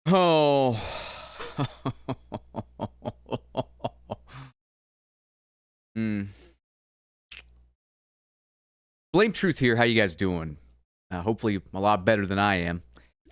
Oh. Hmm. Blame Truth here. How you guys doing? Hopefully a lot better than I am.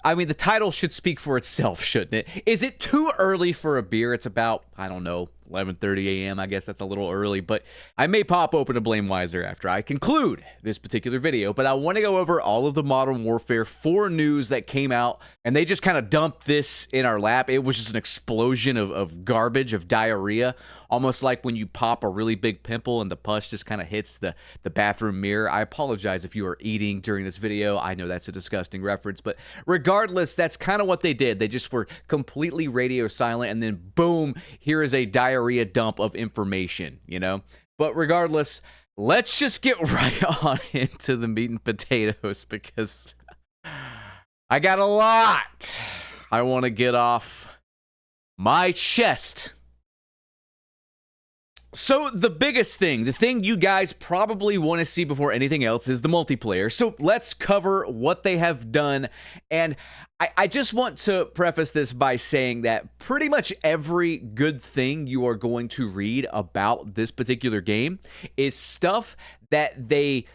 I mean, the title should speak for itself, shouldn't it? Is it too early for a beer? It's about, I don't know, 11:30 a.m. I guess that's a little early, but I may pop open a Blame Wiser after I conclude this particular video. But I want to go over all of the Modern Warfare 4 news that came out, and they just kind of dumped this in our lap. It was just an explosion of garbage, of diarrhea, almost like when you pop a really big pimple and the pus just kind of hits the bathroom mirror. I apologize if you are eating during this video. I know that's a disgusting reference, but regardless, that's kind of what they did. They just were completely radio silent, and then boom, here is a diarrhea dump of information, you know? But regardless, let's just get right on into the meat and potatoes, because I got a lot I want to get off my chest. So the biggest thing, the thing you guys probably want to see before anything else, is the multiplayer. So let's cover what they have done. And I just want to preface this by saying that pretty much every good thing you are going to read about this particular game is stuff that they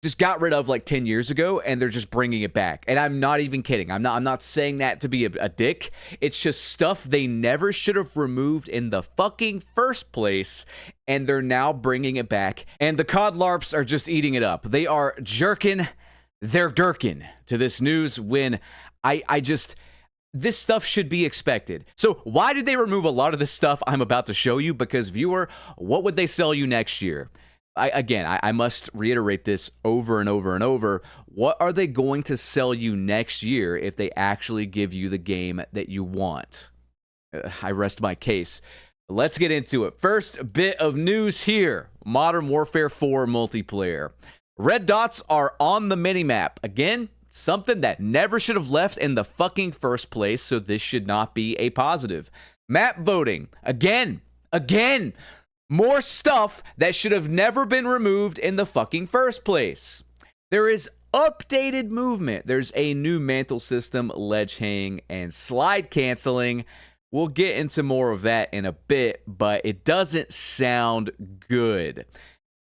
just got rid of like 10 years ago, and they're just bringing it back. And I'm not even kidding. I'm not saying that to be a dick. It's just stuff they never should have removed in the fucking first place, and they're now bringing it back. And the COD LARPs are just eating it up. They are jerking their gherkin to this news when this stuff should be expected. So why did they remove a lot of this stuff I'm about to show you? Because viewer, what would they sell you next year? I must reiterate this over and over and over. What are they going to sell you next year if they actually give you the game that you want? I rest my case. Let's get into it. First bit of news here. Modern Warfare 4 multiplayer. Red dots are on the minimap. Again, something that never should have left in the fucking first place, so this should not be a positive. Map voting. Again. More stuff that should have never been removed in the fucking first place. There is updated movement. There's a new mantle system, ledge hang, and slide canceling. We'll get into more of that in a bit, but it doesn't sound good.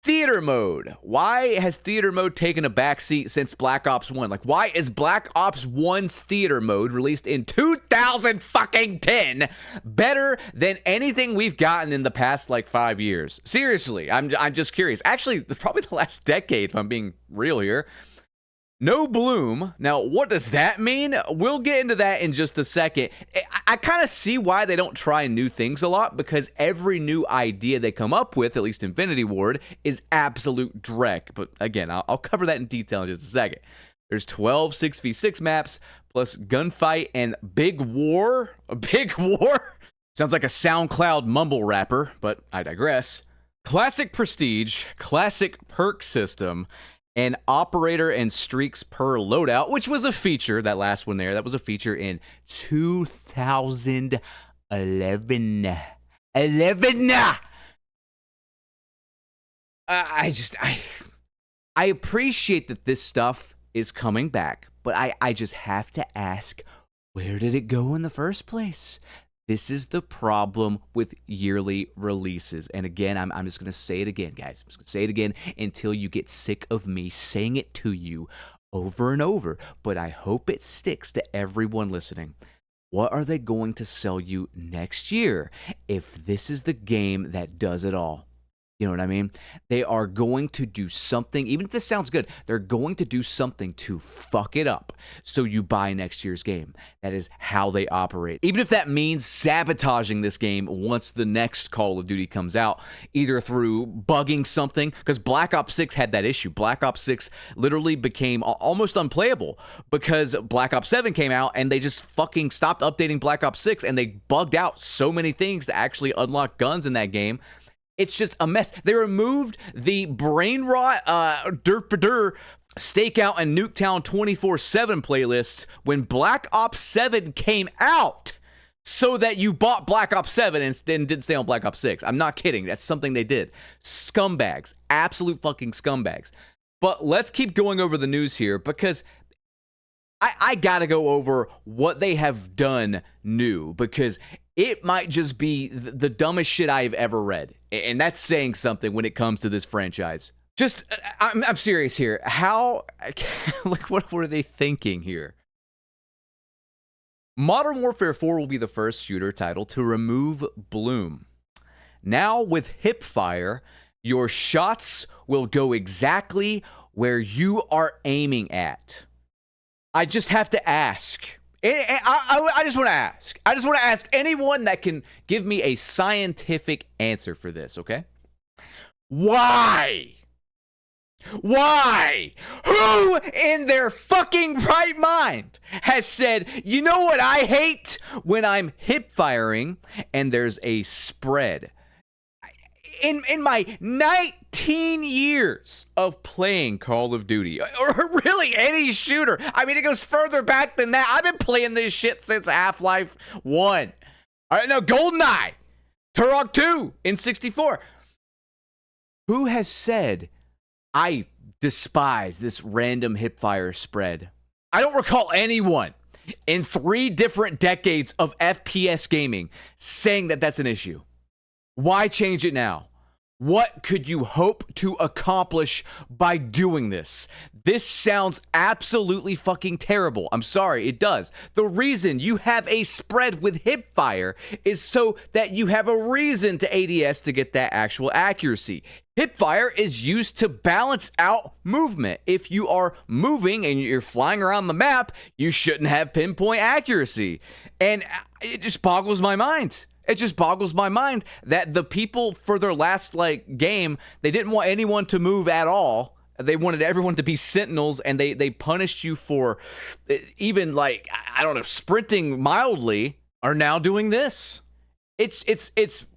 Theater mode. Why has theater mode taken a backseat since Black Ops 1? Like, why is Black Ops 1's theater mode, released in 2010, better than anything we've gotten in the past, like, 5 years? Seriously, I'm just curious. Actually, probably the last decade, if I'm being real here. No bloom. Now, what does that mean? We'll get into that in just a second. I kind of see why they don't try new things a lot, because every new idea they come up with, at least Infinity Ward, is absolute dreck. But again, I'll cover that in detail in just a second. There's 12 6v6 maps, plus gunfight and big war. A big war? Sounds like a SoundCloud mumble rapper, but I digress. Classic prestige, classic perk system, and operator and streaks per loadout, which was a feature, that last one there, that was a feature in 2011. I appreciate that this stuff is coming back, but I just have to ask, where did it go in the first place? This is the problem with yearly releases. And again, I'm just going to say it again, guys. I'm just going to say it again until you get sick of me saying it to you over and over. But I hope it sticks to everyone listening. What are they going to sell you next year if this is the game that does it all? You know what I mean? They are going to do something, even if this sounds good, they're going to do something to fuck it up so you buy next year's game. That is how they operate. Even if that means sabotaging this game once the next Call of Duty comes out, either through bugging something, because Black Ops 6 had that issue. Black Ops 6 literally became almost unplayable because Black Ops 7 came out and they just fucking stopped updating Black Ops 6, and they bugged out so many things to actually unlock guns in that game. It's just a mess. They removed the brain rot, Stakeout and Nuketown 24/7 playlists when Black Ops 7 came out, so that you bought Black Ops 7 and didn't stay on Black Ops 6. I'm not kidding. That's something they did. Scumbags. Absolute fucking scumbags. But let's keep going over the news here, because I gotta go over what they have done new, because it might just be the dumbest shit I've ever read. And that's saying something when it comes to this franchise. Just, I'm serious here. How, like, what were they thinking here? Modern Warfare 4 will be the first shooter title to remove bloom. Now with hipfire, your shots will go exactly where you are aiming at. I just have to ask. I just want to ask. I just want to ask anyone that can give me a scientific answer for this, okay? Why? Why? Who in their fucking right mind has said, you know what I hate? When I'm hip firing and there's a spread. In my 19 years of playing Call of Duty, or really any shooter, I mean, it goes further back than that. I've been playing this shit since Half-Life 1. All right, no, GoldenEye, Turok 2 in 64. Who has said, I despise this random hipfire spread? I don't recall anyone in 3 different decades of FPS gaming saying that that's an issue. Why change it now? What could you hope to accomplish by doing this? This sounds absolutely fucking terrible. I'm sorry, it does. The reason you have a spread with hipfire is so that you have a reason to ADS to get that actual accuracy. Hipfire is used to balance out movement. If you are moving and you're flying around the map, you shouldn't have pinpoint accuracy. And it just boggles my mind. It just boggles my mind that the people for their last game, they didn't want anyone to move at all. They wanted everyone to be sentinels, and they punished you for even I don't know, sprinting mildly, are now doing this. It's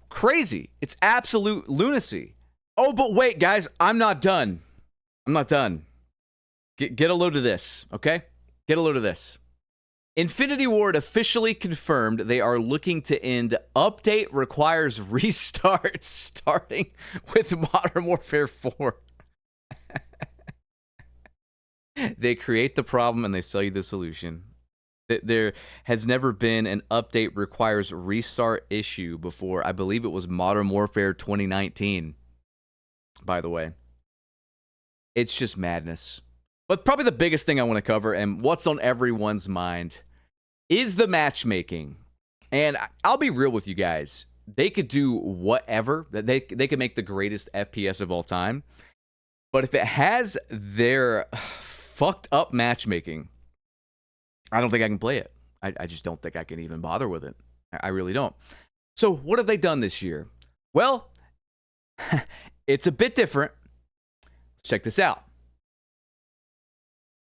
crazy. It's absolute lunacy. Oh, but wait, guys, I'm not done. I'm not done. Get a load of this, okay? Get a load of this. Infinity Ward officially confirmed they are looking to end update requires restart starting with Modern Warfare 4. They create the problem and they sell you the solution. There has never been an update requires restart issue before. I believe it was Modern Warfare 2019, by the way. It's just madness. But probably the biggest thing I want to cover, and what's on everyone's mind, is the matchmaking. And I'll be real with you guys. They could do whatever. They could make the greatest FPS of all time. But if it has their fucked up matchmaking, I don't think I can play it. I just don't think I can even bother with it. I really don't. So what have they done this year? Well, it's a bit different. Let's check this out.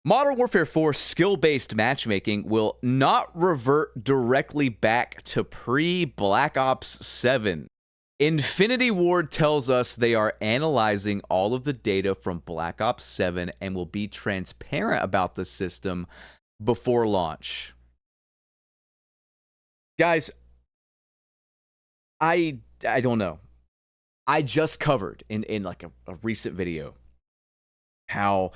Modern Warfare 4 skill-based matchmaking will not revert directly back to pre-Black Ops 7. Infinity Ward tells us they are analyzing all of the data from Black Ops 7 and will be transparent about the system before launch. Guys, I don't know. I just covered in a recent video how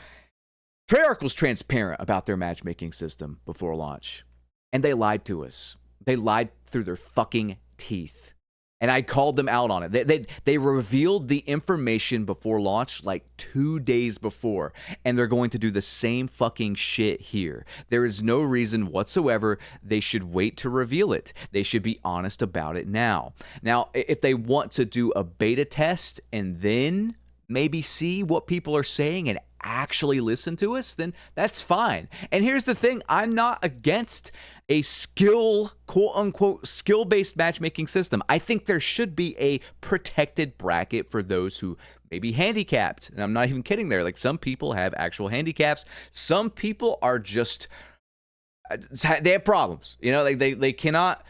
Treyarch was transparent about their matchmaking system before launch, and they lied to us. They lied through their fucking teeth, and I called them out on it. They revealed the information before launch 2 days before, and they're going to do the same fucking shit here. There is no reason whatsoever they should wait to reveal it. They should be honest about it now. Now, if they want to do a beta test and then maybe see what people are saying and actually listen to us, then that's fine. And here's the thing, I'm not against a quote-unquote skill-based matchmaking system. I think there should be a protected bracket for those who may be handicapped. And I'm not even kidding there. Some people have actual handicaps. Some people are just, they have problems. They cannot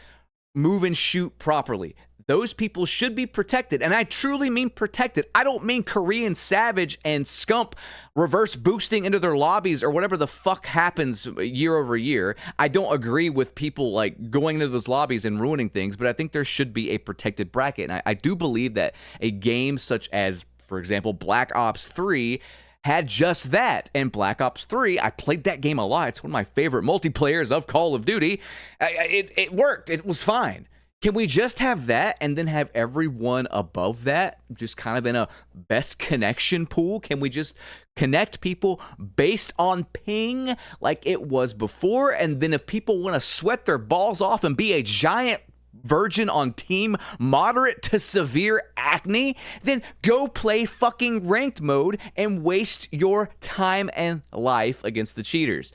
move and shoot properly. Those people should be protected, and I truly mean protected. I don't mean Korean Savage and Scump reverse boosting into their lobbies or whatever the fuck happens year over year. I don't agree with people going into those lobbies and ruining things, but I think there should be a protected bracket. And I do believe that a game such as, for example, Black Ops 3 had just that. And Black Ops 3, I played that game a lot. It's one of my favorite multiplayers of Call of Duty. It worked. It was fine. Can we just have that and then have everyone above that just kind of in a best connection pool? Can we just connect people based on ping like it was before? And then if people want to sweat their balls off and be a giant virgin on team moderate to severe acne, then go play fucking ranked mode and waste your time and life against the cheaters.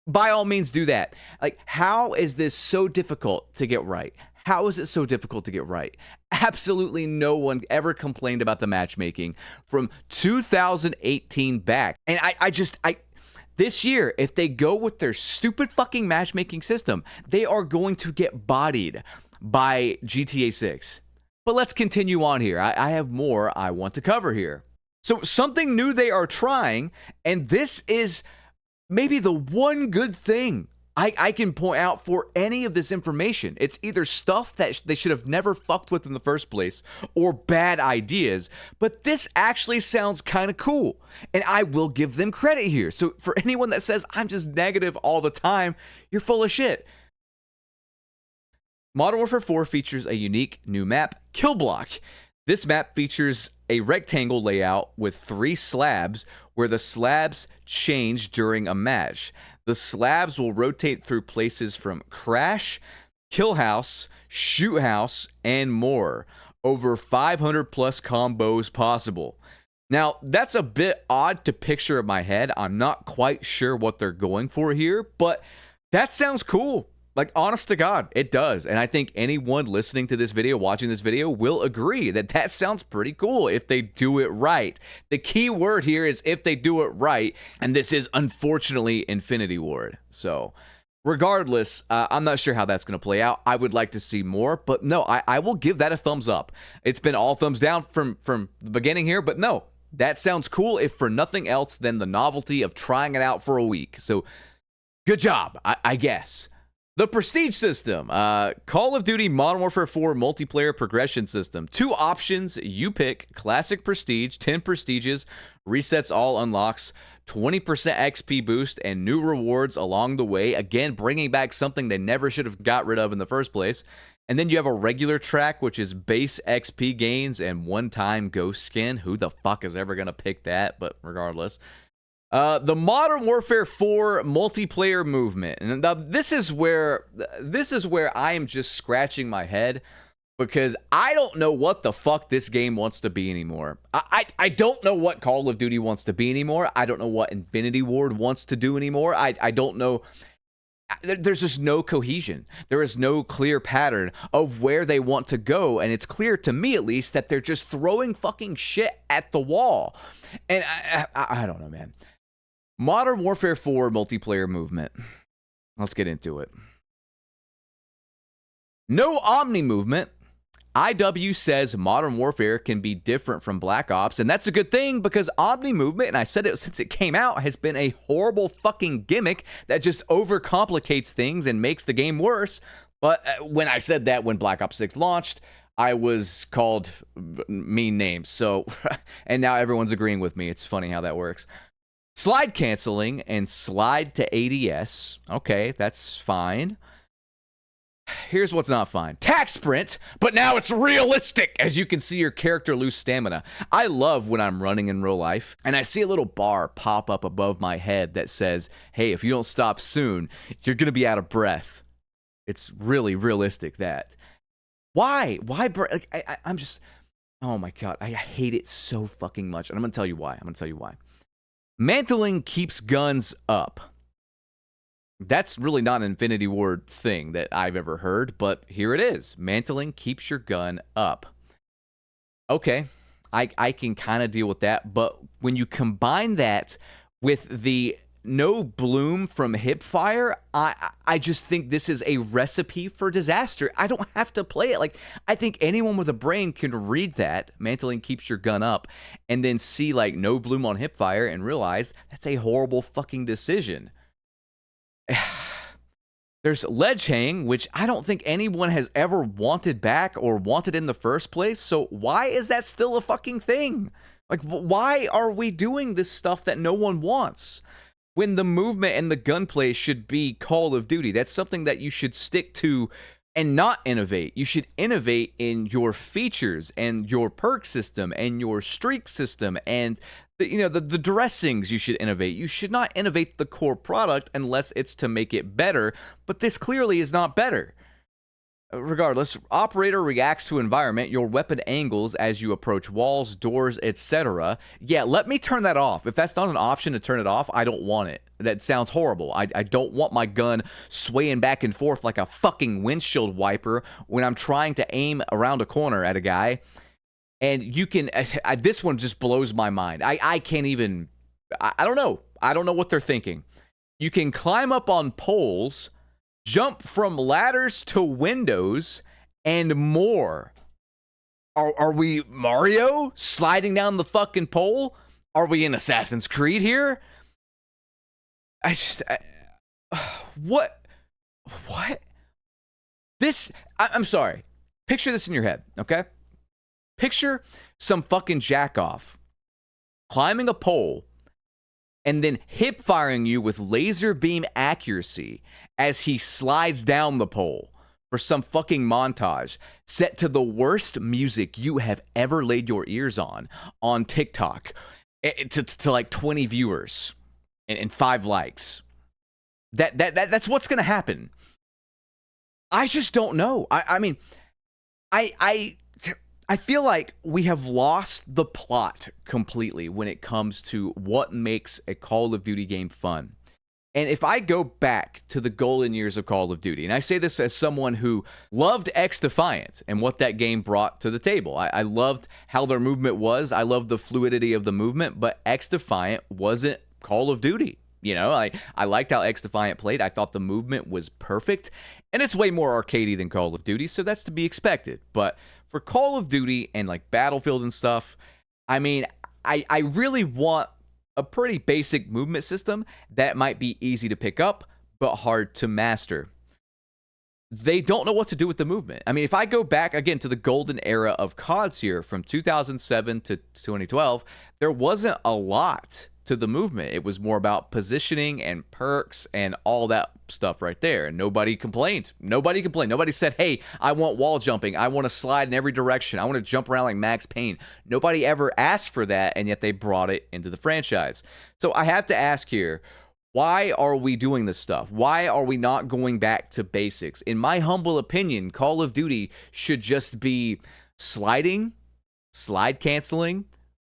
By all means, do that. Like, how is this so difficult to get right? How is it so difficult to get right? Absolutely no one ever complained about the matchmaking from 2018 back. And I this year, if they go with their stupid fucking matchmaking system, they are going to get bodied by GTA 6. But let's continue on here. I have more I want to cover here. So something new they are trying, and this is maybe the one good thing I can point out for any of this information. It's either stuff that they should have never fucked with in the first place or bad ideas, but this actually sounds kind of cool, and I will give them credit here. So for anyone that says I'm just negative all the time, you're full of shit. Modern Warfare 4 features a unique new map, Kill Block. This map features a rectangle layout with 3 slabs where the slabs change during a match. The slabs will rotate through places from Crash, Kill House, Shoot House, and more. Over 500 plus combos possible. Now, that's a bit odd to picture in my head. I'm not quite sure what they're going for here, but that sounds cool. Like, honest to God, it does. And I think anyone listening to this video, watching this video, will agree that that sounds pretty cool if they do it right. The key word here is if they do it right, and this is, unfortunately, Infinity Ward. So, regardless, I'm not sure how that's going to play out. I would like to see more, but no, I will give that a thumbs up. It's been all thumbs down from the beginning here, but no, that sounds cool if for nothing else than the novelty of trying it out for a week. So, good job, I guess. The Prestige system, Call of Duty Modern Warfare 4 multiplayer progression system. 2 options, you pick, Classic Prestige, 10 Prestiges, resets all unlocks, 20% XP boost, and new rewards along the way. Again, bringing back something they never should have got rid of in the first place. And then you have a regular track, which is base XP gains and one-time ghost skin. Who the fuck is ever going to pick that? But regardless. The Modern Warfare 4 multiplayer movement, and now this is where I am just scratching my head because I don't know what the fuck this game wants to be anymore. I don't know what Call of Duty wants to be anymore. I don't know what Infinity Ward wants to do anymore. I don't know. There's just no cohesion. There is no clear pattern of where they want to go, and it's clear to me at least that they're just throwing fucking shit at the wall. And I don't know, man. Modern Warfare 4 multiplayer movement. Let's get into it. No Omni movement. IW says Modern Warfare can be different from Black Ops, and that's a good thing because Omni movement, and I said it since it came out, has been a horrible fucking gimmick that just overcomplicates things and makes the game worse. But when I said that when Black Ops 6 launched, I was called mean names. So, and now everyone's agreeing with me. It's funny how that works. Slide canceling and slide to ADS. Okay, that's fine. Here's what's not fine. Tac sprint, but now it's realistic as you can see your character lose stamina. I love when I'm running in real life and I see a little bar pop up above my head that says, hey, if you don't stop soon, you're going to be out of breath. It's really realistic that. Why? Like, I'm just, oh my God, I hate it so fucking much. And I'm going to tell you why. Mantling keeps guns up. That's really not an Infinity Ward thing that I've ever heard, but here it is. Mantling keeps your gun up. Okay, I can kind of deal with that, but when you combine that with the no bloom from hipfire, I just think this is a recipe for disaster. I don't have to play it. Like, I think anyone with a brain can read that, mantling keeps your gun up, and then see, like, no bloom on hipfire and realize that's a horrible fucking decision. There's ledge hang, which I don't think anyone has ever wanted back or wanted in the first place, so why is that still a fucking thing? Like, why are we doing this stuff that no one wants? When the movement and the gunplay should be Call of Duty. That's something that you should stick to and not innovate. You should innovate in your features and your perk system and your streak system and the dressings. You should innovate. You should not innovate the core product unless it's to make it better, but this clearly is not better. Regardless, operator reacts to environment, your weapon angles as you approach walls, doors, etc. Yeah, let me turn that off. If that's not an option to turn it off, I don't want it. That sounds horrible. I don't want my gun swaying back and forth like a fucking windshield wiper when I'm trying to aim around a corner at a guy. And you can... this one just blows my mind. I can't even... I don't know. I don't know what they're thinking. You can climb up on poles, jump from ladders to windows, and more. Are we Mario sliding down the fucking pole? Are we in Assassin's Creed here? What? This, I'm sorry. Picture this in your head, okay? Picture some fucking jack-off climbing a pole and then hip firing you with laser beam accuracy as he slides down the pole for some fucking montage set to the worst music you have ever laid your ears on TikTok to like 20 viewers and 5 likes. That's what's gonna happen. I just don't know. I mean, I feel like we have lost the plot completely when it comes to what makes a Call of Duty game fun. And if I go back to the golden years of Call of Duty, and I say this as someone who loved X-Defiant and what that game brought to the table. I loved how their movement was. I loved the fluidity of the movement, but X-Defiant wasn't Call of Duty. You know, I liked how X-Defiant played. I thought the movement was perfect, and it's way more arcadey than Call of Duty, so that's to be expected. But for Call of Duty and like Battlefield and stuff, I mean, I really want a pretty basic movement system that might be easy to pick up, but hard to master. They don't know what to do with the movement. I mean, if I go back again to the golden era of CODs here from 2007 to 2012, there wasn't a lot to the movement. It was more about positioning and perks and all that stuff right there. And nobody complained. Nobody complained. Nobody said, hey, I want wall jumping. I want to slide in every direction. I want to jump around like Max Payne. Nobody ever asked for that, and yet they brought it into the franchise. So I have to ask here, why are we doing this stuff? Why are we not going back to basics? In my humble opinion, Call of Duty should just be sliding, slide canceling,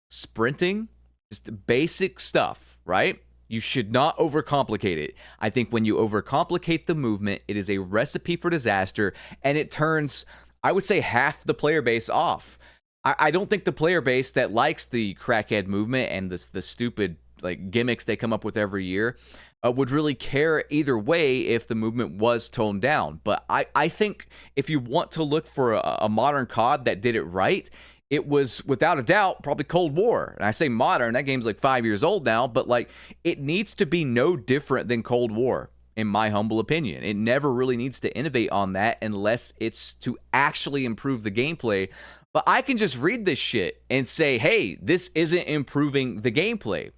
sprinting, just basic stuff, right? You should not overcomplicate it. I think when you overcomplicate the movement, it is a recipe for disaster, and it turns, I would say, half the player base off. I don't think the player base that likes the crackhead movement and the stupid like gimmicks they come up with every year would really care either way if the movement was toned down. But I think if you want to look for a modern COD that did it right, it was, without a doubt, probably Cold War. And I say modern, that game's like 5 years old now, but like it needs to be no different than Cold War, in my humble opinion. It never really needs to innovate on that unless it's to actually improve the gameplay. But I can just read this shit and say, hey, this isn't improving the gameplay.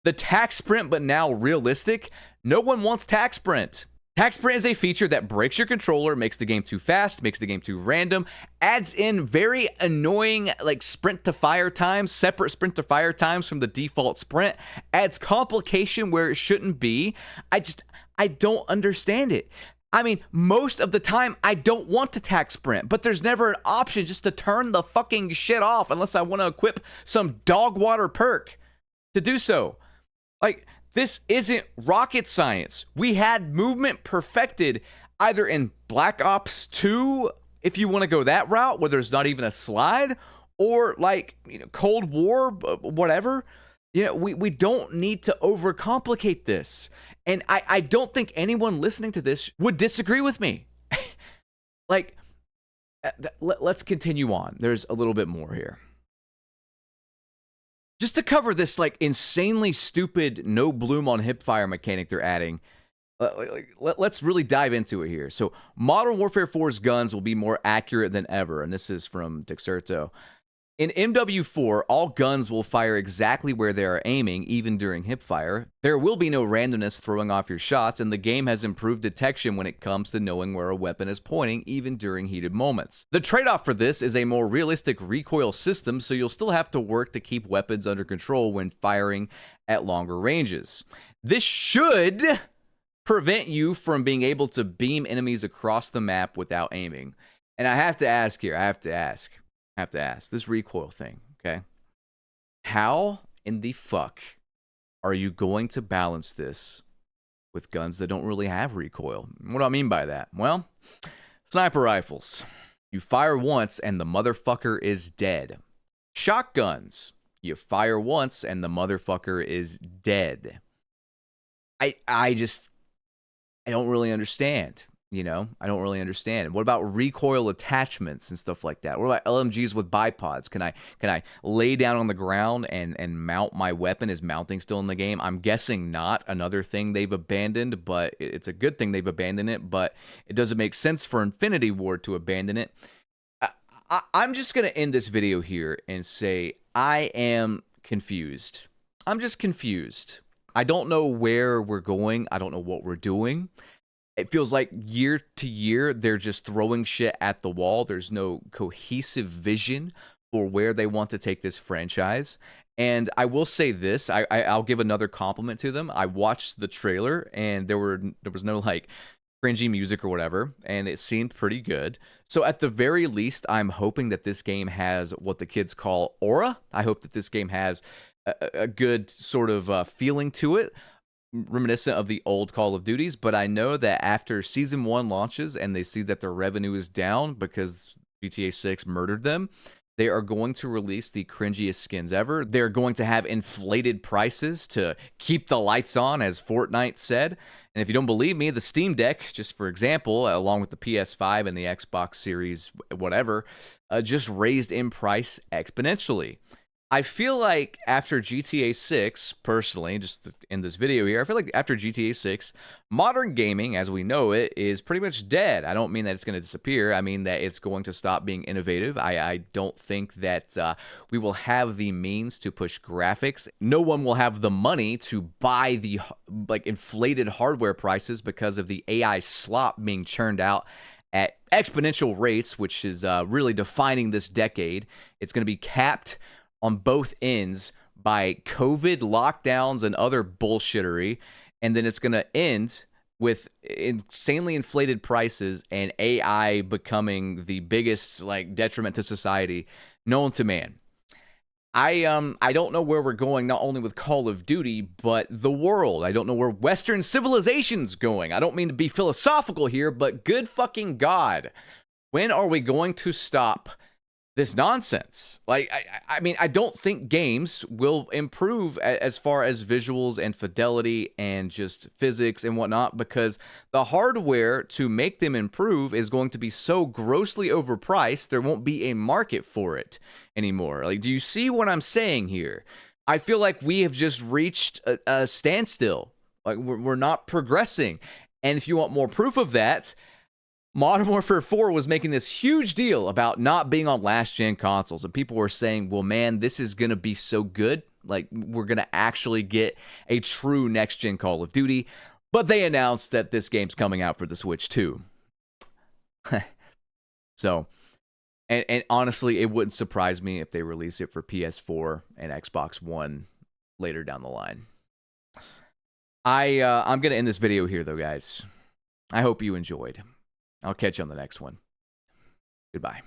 The tac sprint, but now realistic, no one wants tac sprint. Tac sprint is a feature that breaks your controller, makes the game too fast, makes the game too random, adds in very annoying like sprint to fire times, separate sprint to fire times from the default sprint, adds complication where it shouldn't be. I don't understand it. I mean, most of the time, I don't want to tac sprint, but there's never an option just to turn the fucking shit off unless I want to equip some dog water perk to do so. Like, this isn't rocket science. We had movement perfected either in Black Ops 2, if you want to go that route, where there's not even a slide, or like, Cold War, whatever. We don't need to overcomplicate this. And I don't think anyone listening to this would disagree with me. Like, let's continue on. There's a little bit more here. Just to cover this like insanely stupid no bloom on hipfire mechanic they're adding, let's really dive into it here. So Modern Warfare 4's guns will be more accurate than ever, and this is from Dexerto. In MW4, all guns will fire exactly where they are aiming, even during hipfire. There will be no randomness throwing off your shots, and the game has improved detection when it comes to knowing where a weapon is pointing, even during heated moments. The trade-off for this is a more realistic recoil system, so you'll still have to work to keep weapons under control when firing at longer ranges. This should prevent you from being able to beam enemies across the map without aiming. And I have to ask here, I have to ask this recoil thing, okay? How in the fuck are you going to balance this with guns that don't really have recoil? What do I mean by that? Well, sniper rifles. You fire once and the motherfucker is dead. Shotguns. You fire once and the motherfucker is dead. I don't really understand. You know, I don't really understand. What about recoil attachments and stuff like that? What about LMGs with bipods? Can I lay down on the ground and mount my weapon? Is mounting still in the game? I'm guessing not. Another thing they've abandoned, but it's a good thing they've abandoned it, but it doesn't make sense for Infinity Ward to abandon it. I'm just going to end this video here and say I am confused. I'm just confused. I don't know where we're going. I don't know what we're doing. It feels like year to year, they're just throwing shit at the wall. There's no cohesive vision for where they want to take this franchise. And I will say this, I'll give another compliment to them. I watched the trailer and there was no like cringy music or whatever, and it seemed pretty good. So at the very least, I'm hoping that this game has what the kids call aura. I hope that this game has a good sort of feeling to it, reminiscent of the old Call of Duties. But I know that after Season 1 launches and they see that their revenue is down because GTA 6 murdered them, they are going to release the cringiest skins ever. They're going to have inflated prices to keep the lights on, as Fortnite said. And if you don't believe me, the Steam Deck, just for example, along with the PS5 and the Xbox Series, whatever, just raised in price exponentially. I feel like after GTA 6, personally, just in this video here, I feel like after GTA 6, modern gaming, as we know it, is pretty much dead. I don't mean that it's going to disappear. I mean that it's going to stop being innovative. I don't think that we will have the means to push graphics. No one will have the money to buy the like inflated hardware prices because of the AI slop being churned out at exponential rates, which is really defining this decade. It's going to be capped on both ends by COVID lockdowns and other bullshittery, and then it's going to end with insanely inflated prices and AI becoming the biggest like detriment to society known to man. I don't know where we're going, not only with Call of Duty, but the world. I don't know where Western civilization's going. I don't mean to be philosophical here, but good fucking God, when are we going to stop this nonsense? Like, I mean, I don't think games will improve as far as visuals and fidelity and just physics and whatnot, because the hardware to make them improve is going to be so grossly overpriced, there won't be a market for it anymore. Like, do you see what I'm saying here? I feel like we have just reached a standstill. Like, we're not progressing. And if you want more proof of that, Modern Warfare 4 was making this huge deal about not being on last-gen consoles, and people were saying, well, man, this is going to be so good. Like, we're going to actually get a true next-gen Call of Duty. But they announced that this game's coming out for the Switch too. So, and honestly, it wouldn't surprise me if they release it for PS4 and Xbox One later down the line. I'm going to end this video here, though, guys. I hope you enjoyed. I'll catch you on the next one. Goodbye.